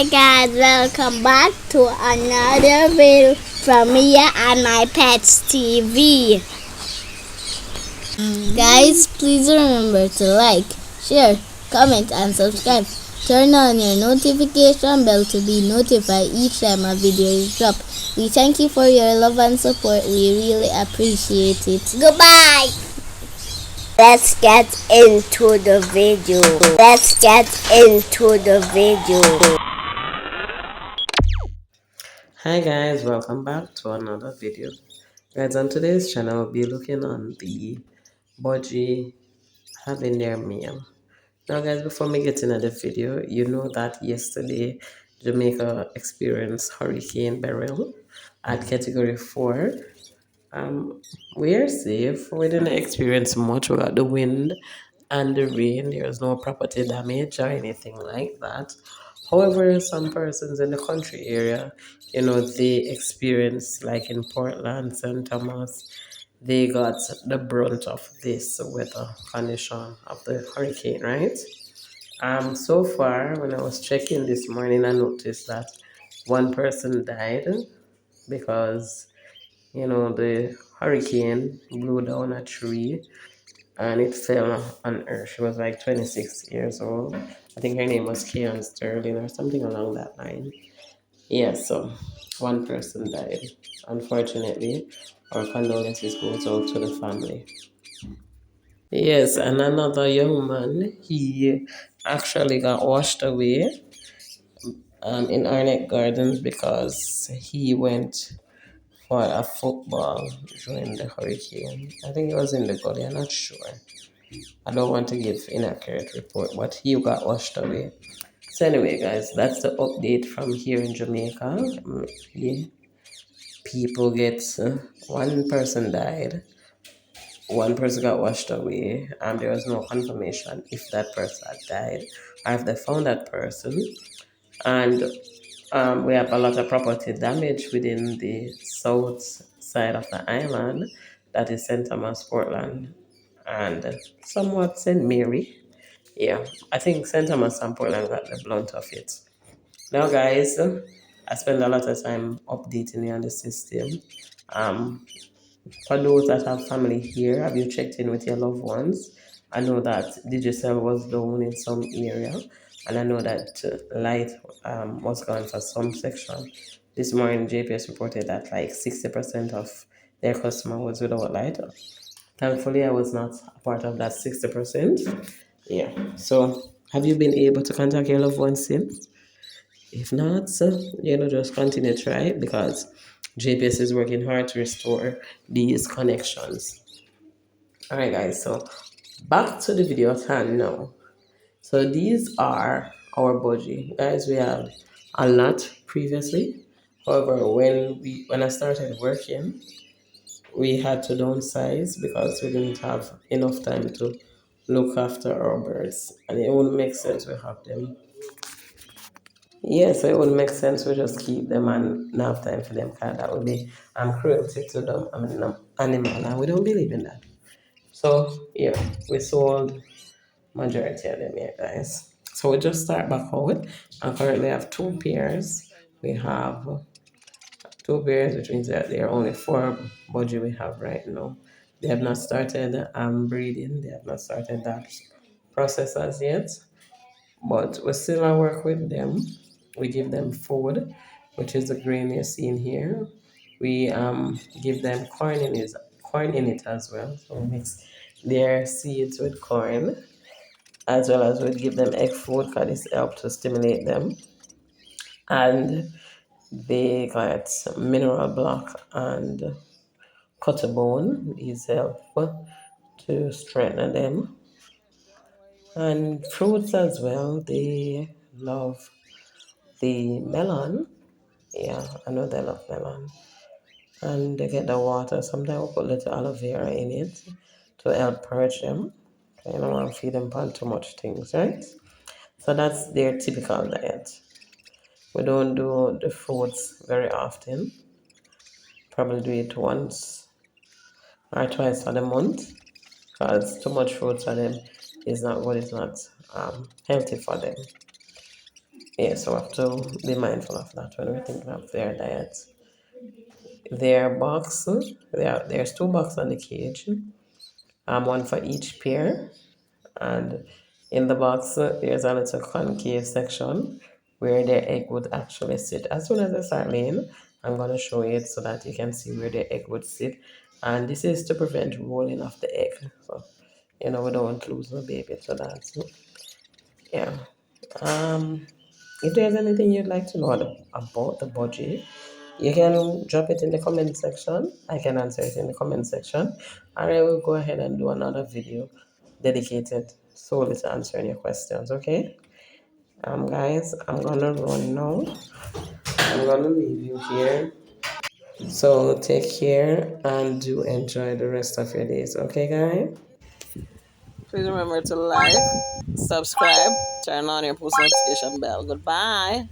Hi guys, welcome back to another video from me and my pets TV. Guys, please remember to like, share, comment and subscribe. Turn on your notification bell to be notified each time a video is dropped. We thank you for your love and support. We really appreciate it. Goodbye! Let's get into the video. Hi guys, welcome back to another video. Guys, on today's channel, we'll be looking on the Budgie having their meal. Now guys, before we get into the video, you know that yesterday Jamaica experienced Hurricane Beryl at category 4. We are safe. We didn't experience much. We got the wind and the rain. There was no property damage or anything like that. However, some persons in the country area, they experienced, like in Portland, St. Thomas, they got the brunt of this weather condition of the hurricane, right? So far, when I was checking this morning, I noticed that one person died because the hurricane blew down a tree and it fell on her. She was like 26 years old. I think her name was Keon Sterling or something along that line. Yeah, so one person died. Unfortunately, our condolences goes out to the family. Yes, and another young man, he actually got washed away in Arnett Gardens because he went for a football during the hurricane. I think it was in the gully, I'm not sure. I don't want to give inaccurate report, but he got washed away. So anyway, guys, that's the update from here in Jamaica. Yeah. People get one person died, one person got washed away, and there was no confirmation if that person had died or if they found that person. And we have a lot of property damage within the south side of the island, that is St. Thomas, Portland, and somewhat St. Mary. Yeah, I think St. Thomas and Portland got the blunt of it. Now, guys, I spend a lot of time updating you on the system. Um, for those that have family here, have you checked in with your loved ones? I know that Digicel was down in some area, and I know that light was gone for some section. This morning, JPS reported that like 60% of their customer was without light. Thankfully, I was not a part of that 60%. Yeah. So, have you been able to contact your loved ones since? If not, just continue to try because JPS is working hard to restore these connections. All right, guys. So, back to the video at hand now. So, these are our budget, guys. We have a lot previously. However, when I started working, we had to downsize because we didn't have enough time to look after our birds, and it wouldn't make sense we have them. Yeah, so it wouldn't make sense we just keep them and not have time for them, because that would be cruelty to them, animal, and we don't believe in that. So yeah, we sold majority of them here, guys. So we just start back out. I currently have two pairs. We have two pairs, which means that there are only four budgie we have right now. They have not started breeding. They have not started that process as yet, but we still work with them. We give them food, which is the grain you're seeing here. We give them corn in it as well. So we mix their seeds with corn, as well as we give them egg food because this helps to stimulate them. And they got mineral block and cut bone. These help to strengthen them. And fruits as well. They love the melon. Yeah, I know they love melon. And they get the water. Sometimes we put little aloe vera in it to help purge them. You don't want to feed them on too much things, right? So that's their typical diet. We don't do the fruits very often. Probably do it once or twice for the month, because too much fruits for them is not good. It's not healthy for them. Yeah, so we have to be mindful of that when we're thinking of their diets. Their box, there's two boxes on the cage, one for each pair. And in the box, there's a little concave section where the egg would actually sit. As soon as I start laying, I'm going to show it so that you can see where the egg would sit. And this is to prevent rolling of the egg. So, we don't want to lose the baby to that. So, yeah. Um, if there's anything you'd like to know about the budgie, you can drop it in the comment section. I can answer it in the comment section. Or I will go ahead and do another video dedicated solely to answering your questions, okay? Guys, I'm gonna run now. I'm gonna leave you here. So take care and do enjoy the rest of your days, okay, guys? Please remember to like, subscribe, turn on your post notification bell. Goodbye.